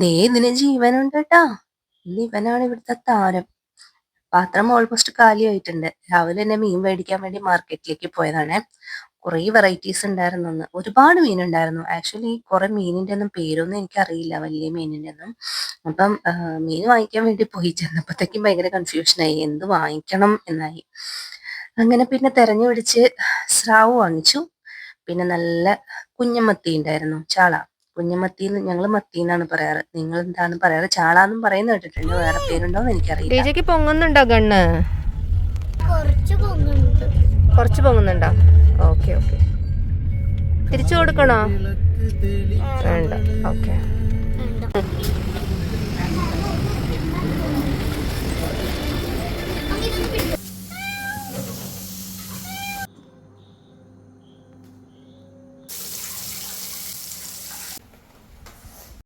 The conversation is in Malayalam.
ദേ ഇതിന് ജീവനുണ്ട് കേട്ടാ. ഇന്ന് ഇവനാണ് ഇവിടുത്തെ താരം. പാത്രം ഓൾമോസ്റ്റ് കാലിയായിട്ടുണ്ട്. രാവിലെ തന്നെ മീൻ മേടിക്കാൻ വേണ്ടി മാർക്കറ്റിലേക്ക് പോയതാണേ. കുറേ വെറൈറ്റീസ് ഉണ്ടായിരുന്നു അന്ന്. ഒരുപാട് മീനുണ്ടായിരുന്നു. ആക്ച്വലി കുറെ മീനിന്റെ ഒന്നും പേരൊന്നും എനിക്കറിയില്ല, വലിയ മീനിന്റെ ഒന്നും. അപ്പം മീൻ വാങ്ങിക്കാൻ വേണ്ടി പോയി ചെന്നപ്പോഴത്തേക്കും ഭയങ്കര കൺഫ്യൂഷനായി, എന്ത് വാങ്ങിക്കണം എന്നായി. അങ്ങനെ പിന്നെ തെരഞ്ഞു പിടിച്ച് സ്രാവ് വാങ്ങിച്ചു. പിന്നെ നല്ല കുഞ്ഞമത്തി ഉണ്ടായിരുന്നു, ചാള. കുഞ്ഞമത്തി ഞങ്ങൾ മത്തി എന്നാണ് പറയാറ്. നിങ്ങൾ എന്താണ് പറയാറ്? ചാളാന്നും പറയുന്ന കേട്ടിട്ടുണ്ട്. വേറെ പേരുണ്ടോന്ന് എനിക്കറിയില്ല. ഡിജയ്ക്ക് പൊങ്ങുന്നുണ്ടോ ഗണ്ണ്? കുറച്ച് പൊങ്ങുന്നുണ്ടോ? Okay okay. തിരിച്ചു കൊടുക്കണോ? വേണ്ട. ഓക്കെ.